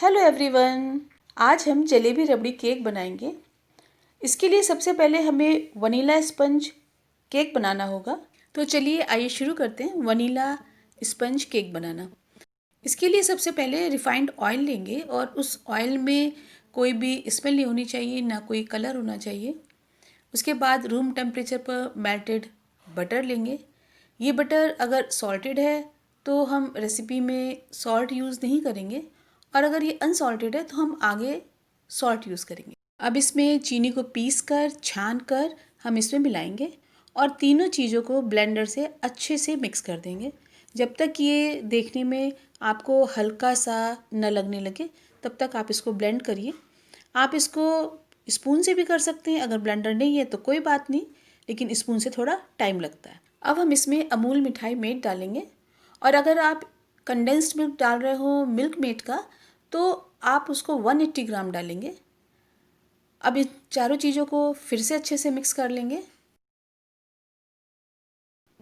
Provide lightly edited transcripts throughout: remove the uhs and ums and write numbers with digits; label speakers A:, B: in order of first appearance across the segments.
A: Hello everyone. आज हम जलेबी रबड़ी cake बनाएंगे। इसके लिए सबसे पहले हमें वनीला स्पंज केक बनाना होगा। तो चलिए आइए शुरू करते हैं वनीला स्पंज केक बनाना। इसके लिए सबसे पहले रिफाइंड ऑयल लेंगे और उस ऑयल में कोई भी स्मेल नहीं होनी चाहिए, ना कोई कलर होना चाहिए। उसके बाद रूम टेम्परेचर पर मेल्टेड बटर लेंगे। ये बटर अगर सॉल्टेड है तो हम रेसिपी में सॉल्ट यूज़ नहीं करेंगे, और अगर ये अनसॉल्टेड है तो हम आगे सॉल्ट यूज़ करेंगे। अब इसमें चीनी को पीस कर छान कर हम इसमें मिलाएंगे और तीनों चीज़ों को ब्लेंडर से अच्छे से मिक्स कर देंगे जब तक ये देखने में आपको हल्का सा न लगने लगे, तब तक आप इसको ब्लेंड करिए। आप इसको स्पून से भी कर सकते हैं, अगर ब्लेंडर नहीं है तो कोई बात नहीं, लेकिन स्पून से थोड़ा टाइम लगता है। अब हम इसमें अमूल मिठाई मेड डालेंगे, और अगर आप कंडेंस्ड मिल्क डाल रहे हो मिल्क मेड का तो आप उसको 180 ग्राम डालेंगे। अब इन चारों चीज़ों को फिर से अच्छे से मिक्स कर लेंगे।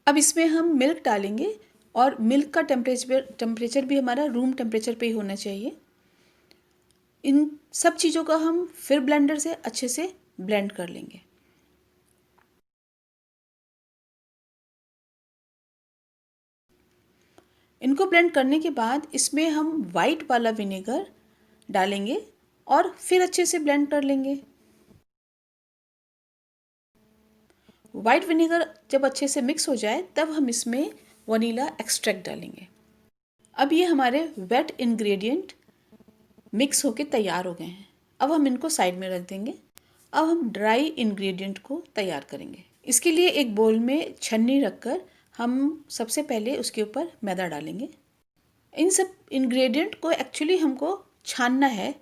A: अब इसमें हम मिल्क डालेंगे और मिल्क का टेम्परेचर भी हमारा रूम टेम्परेचर पे ही होना चाहिए। इन सब चीज़ों का हम फिर ब्लेंडर से अच्छे से ब्लेंड कर लेंगे। इनको ब्लेंड करने के बाद इसमें हम वाइट वाला विनेगर डालेंगे और फिर अच्छे से ब्लेंड कर लेंगे। वाइट विनेगर जब अच्छे से मिक्स हो जाए तब हम इसमें वनीला एक्सट्रैक्ट डालेंगे। अब ये हमारे वेट इंग्रेडिएंट मिक्स होके तैयार हो गए हैं। अब हम इनको साइड में रख देंगे। अब हम ड्राई इंग्रेडिएंट को तैयार करेंगे। इसके लिए एक बोल में छन्नी रखकर हम सबसे पहले उसके ऊपर मैदा डालेंगे। इन सब इंग्रेडिएंट को एक्चुअली हमको छानना है।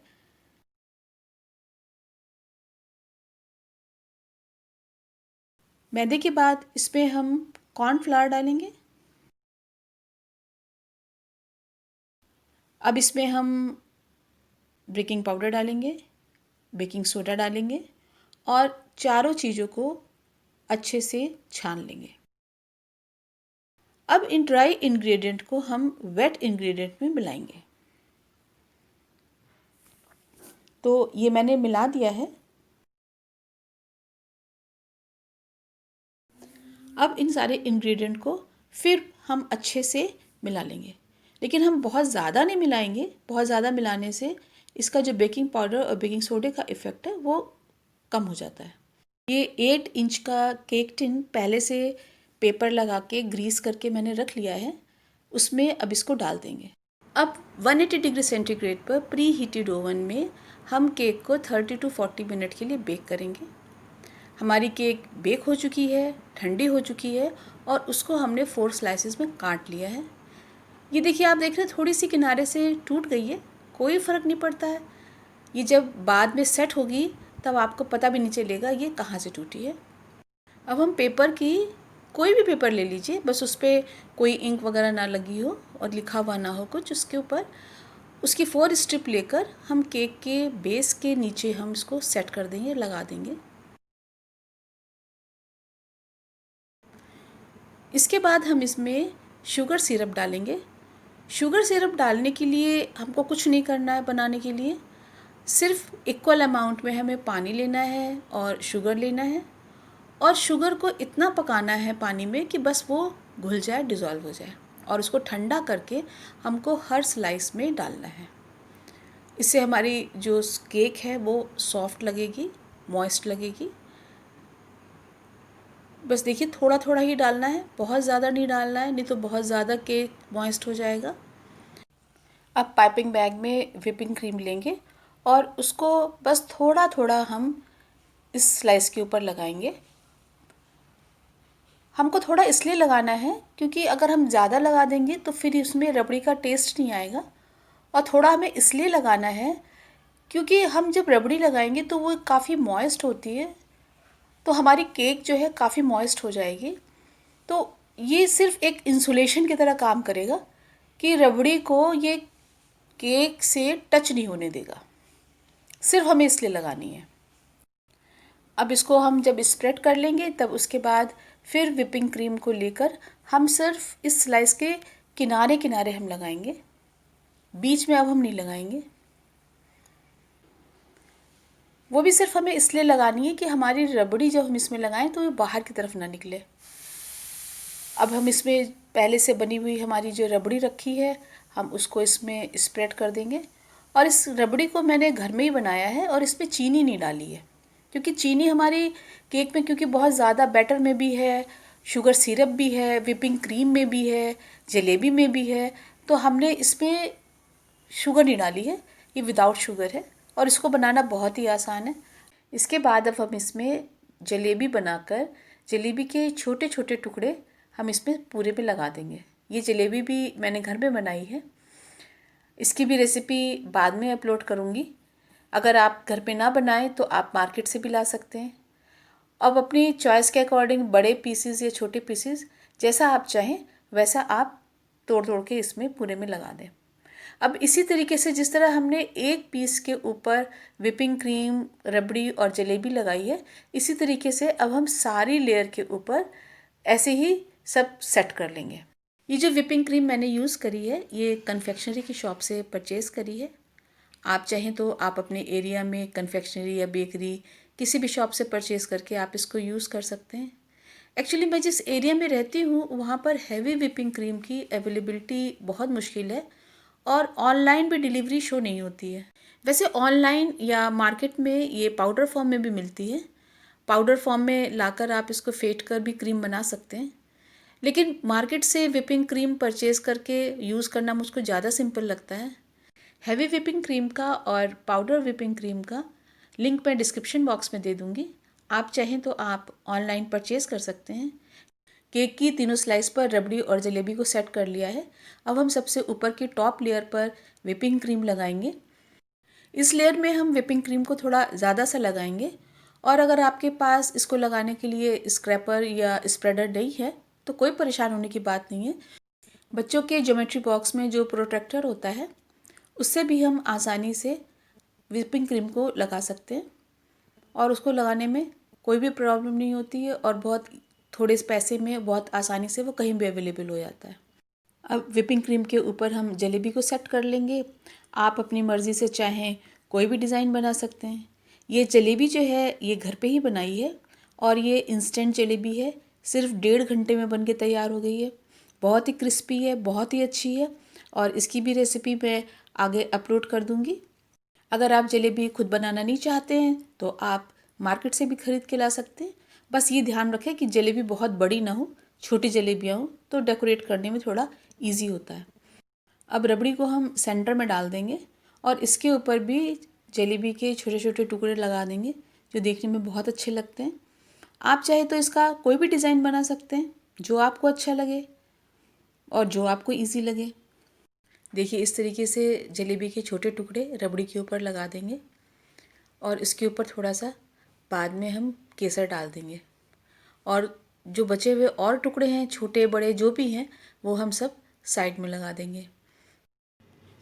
A: मैदे के बाद इसमें हम कॉर्नफ्लावर डालेंगे। अब इसमें हम बेकिंग पाउडर डालेंगे, बेकिंग सोडा डालेंगे और चारों चीज़ों को अच्छे से छान लेंगे। अब इन ड्राई इंग्रेडिएंट को हम वेट इंग्रेडिएंट में मिलाएंगे। तो ये मैंने मिला दिया है। अब इन सारे इंग्रेडिएंट को फिर हम अच्छे से मिला लेंगे, लेकिन हम बहुत ज़्यादा नहीं मिलाएंगे। बहुत ज़्यादा मिलाने से इसका जो बेकिंग पाउडर और बेकिंग सोडे का इफ़ेक्ट है वो कम हो जाता है। ये 8 इंच का केक टिन पहले से पेपर लगा के ग्रीस करके मैंने रख लिया है, उसमें अब इसको डाल देंगे। अब 180 डिग्री सेंटीग्रेड पर प्री हीटेड ओवन में हम केक को 30 to 40 मिनट के लिए बेक करेंगे। हमारी केक बेक हो चुकी है, ठंडी हो चुकी है और उसको हमने 4 स्लाइसेस में काट लिया है। ये देखिए, आप देख रहे हैं थोड़ी सी किनारे से टूट गई है, कोई फ़र्क नहीं पड़ता है। ये जब बाद में सेट होगी तब आपको पता भी नहीं चलेगा ये कहाँ से टूटी है। अब हम पेपर की कोई भी पेपर ले लीजिए, बस उस पर कोई इंक वगैरह ना लगी हो और लिखा हुआ ना हो कुछ, उसके ऊपर उसकी 4 स्ट्रिप लेकर हम केक के बेस के नीचे हम इसको सेट कर देंगे, लगा देंगे। इसके बाद हम इसमें शुगर सिरप डालेंगे। शुगर सिरप डालने के लिए हमको कुछ नहीं करना है। बनाने के लिए सिर्फ इक्वल अमाउंट में हमें पानी लेना है और शुगर लेना है, और शुगर को इतना पकाना है पानी में कि बस वो घुल जाए, डिज़ोल्व हो जाए, और उसको ठंडा करके हमको हर स्लाइस में डालना है। इससे हमारी जो केक है वो सॉफ्ट लगेगी, मॉइस्ट लगेगी। बस देखिए, थोड़ा थोड़ा ही डालना है, बहुत ज़्यादा नहीं डालना है, नहीं तो बहुत ज़्यादा केक मॉइस्ट हो जाएगा। अब पाइपिंग बैग में व्हिपिंग क्रीम लेंगे और उसको बस थोड़ा थोड़ा हम इस स्लाइस के ऊपर लगाएंगे। हमको थोड़ा इसलिए लगाना है क्योंकि अगर हम ज़्यादा लगा देंगे तो फिर उसमें रबड़ी का टेस्ट नहीं आएगा, और थोड़ा हमें इसलिए लगाना है क्योंकि हम जब रबड़ी लगाएंगे तो वो काफ़ी मॉइस्ट होती है, तो हमारी केक जो है काफ़ी मॉइस्ट हो जाएगी। तो ये सिर्फ एक इंसुलेशन की तरह काम करेगा कि रबड़ी को ये केक से टच नहीं होने देगा। सिर्फ हमें इसलिए लगानी है। अब इसको हम जब स्प्रेड कर लेंगे तब उसके बाद फिर व्हिपिंग क्रीम को लेकर हम सिर्फ इस स्लाइस के किनारे किनारे हम लगाएंगे, बीच में अब हम नहीं लगाएंगे। वो भी सिर्फ हमें इसलिए लगानी है कि हमारी रबड़ी जब हम इसमें लगाएं तो ये बाहर की तरफ ना निकले। अब हम इसमें पहले से बनी हुई हमारी जो रबड़ी रखी है हम उसको इसमें स्प्रेड कर देंगे। और इस रबड़ी को मैंने घर में ही बनाया है और इसमें चीनी नहीं डाली है, क्योंकि चीनी हमारी केक में क्योंकि बहुत ज़्यादा बैटर में भी है, शुगर सिरप भी है, व्हिपिंग क्रीम में भी है, जलेबी में भी है, तो हमने इसमें शुगर नहीं डाली है, ये विदाउट शुगर है और इसको बनाना बहुत ही आसान है। इसके बाद अब हम इसमें जलेबी बनाकर जलेबी के छोटे छोटे टुकड़े हम इसमें पूरे पे लगा देंगे। ये जलेबी भी मैंने घर में बनाई है, इसकी भी रेसिपी बाद में अपलोड करूँगी। अगर आप घर पे ना बनाएं तो आप मार्केट से भी ला सकते हैं। अब अपनी चॉइस के अकॉर्डिंग बड़े पीसेस या छोटे पीसेस जैसा आप चाहें वैसा आप तोड़ तोड़ के इसमें पूरे में लगा दें। अब इसी तरीके से जिस तरह हमने एक पीस के ऊपर व्हिपिंग क्रीम, रबड़ी और जलेबी लगाई है, इसी तरीके से अब हम सारी लेयर के ऊपर ऐसे ही सब सेट कर लेंगे। ये जो व्हिपिंग क्रीम मैंने यूज़ करी है ये कन्फेक्शनरी की शॉप से परचेज़ करी है। आप चाहें तो आप अपने एरिया में कन्फेक्शनरी या बेकरी किसी भी शॉप से परचेज़ करके आप इसको यूज़ कर सकते हैं। एक्चुअली मैं जिस एरिया में रहती हूँ वहाँ पर हैवी व्हिपिंग क्रीम की अवेलेबिलिटी बहुत मुश्किल है और ऑनलाइन भी डिलीवरी शो नहीं होती है। वैसे ऑनलाइन या मार्केट में ये पाउडर फॉर्म में भी मिलती है। पाउडर फॉर्म में लाकर आप इसको फेंट कर भी क्रीम बना सकते हैं, लेकिन मार्केट से व्हिपिंग क्रीम परचेज़ करके यूज़ करना मुझको ज़्यादा सिंपल लगता है। हैवी व्हिपिंग क्रीम का और पाउडर व्हिपिंग क्रीम का लिंक मैं डिस्क्रिप्शन बॉक्स में दे दूँगी। आप चाहें तो आप ऑनलाइन परचेज़ कर सकते हैं। केक की तीनों स्लाइस पर रबड़ी और जलेबी को सेट कर लिया है। अब हम सबसे ऊपर की टॉप लेयर पर व्हिपिंग क्रीम लगाएंगे। इस लेयर में हम व्हिपिंग क्रीम को थोड़ा ज़्यादा सा लगाएंगे और अगर आपके पास इसको लगाने के लिए स्क्रैपर या स्प्रेडर नहीं है तो कोई परेशान होने की बात नहीं है। बच्चों के ज्योमेट्री बॉक्स में जो प्रोटेक्टर होता है उससे भी हम आसानी से व्हिपिंग क्रीम को लगा सकते हैं और उसको लगाने में कोई भी प्रॉब्लम नहीं होती है और बहुत थोड़े पैसे में बहुत आसानी से वो कहीं भी अवेलेबल हो जाता है। अब व्हिपिंग क्रीम के ऊपर हम जलेबी को सेट कर लेंगे। आप अपनी मर्ज़ी से चाहें कोई भी डिज़ाइन बना सकते हैं। ये जलेबी जो है ये घर पे ही बनाई है और ये इंस्टेंट जलेबी है, सिर्फ 1.5 घंटे में बन के तैयार हो गई है। बहुत ही क्रिस्पी है, बहुत ही अच्छी है और इसकी भी रेसिपी मैं आगे अपलोड कर दूँगी। अगर आप जलेबी खुद बनाना नहीं चाहते हैं तो आप मार्केट से भी ख़रीद के ला सकते हैं। बस ये ध्यान रखें कि जलेबी बहुत बड़ी ना हो, छोटी जलेबियाँ हो तो डेकोरेट करने में थोड़ा इजी होता है। अब रबड़ी को हम सेंटर में डाल देंगे और इसके ऊपर भी जलेबी के छोटे छोटे टुकड़े लगा देंगे जो देखने में बहुत अच्छे लगते हैं। आप चाहे तो इसका कोई भी डिज़ाइन बना सकते हैं जो आपको अच्छा लगे और जो आपको ईजी लगे। देखिए इस तरीके से जलेबी के छोटे टुकड़े रबड़ी के ऊपर लगा देंगे और इसके ऊपर थोड़ा सा बाद में हम केसर डाल देंगे और जो बचे हुए और टुकड़े हैं छोटे बड़े जो भी हैं वो हम सब साइड में लगा देंगे।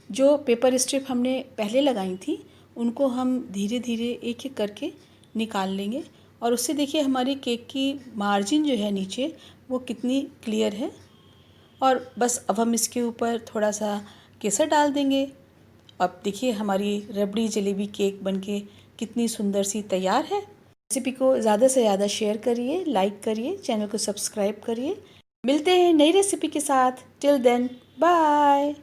A: जो पेपर स्ट्रिप हमने पहले लगाई थी उनको हम धीरे धीरे एक एक करके निकाल लेंगे और उससे देखिए हमारी केक की मार्जिन जो है नीचे वो कितनी क्लियर है। और बस अब हम इसके ऊपर थोड़ा सा केसर डाल देंगे। अब देखिए हमारी रबड़ी जलेबी केक बनके कितनी सुंदर सी तैयार है। रेसिपी को ज़्यादा से ज़्यादा शेयर करिए, लाइक करिए, चैनल को सब्सक्राइब करिए। मिलते हैं नई रेसिपी के साथ। Till then bye.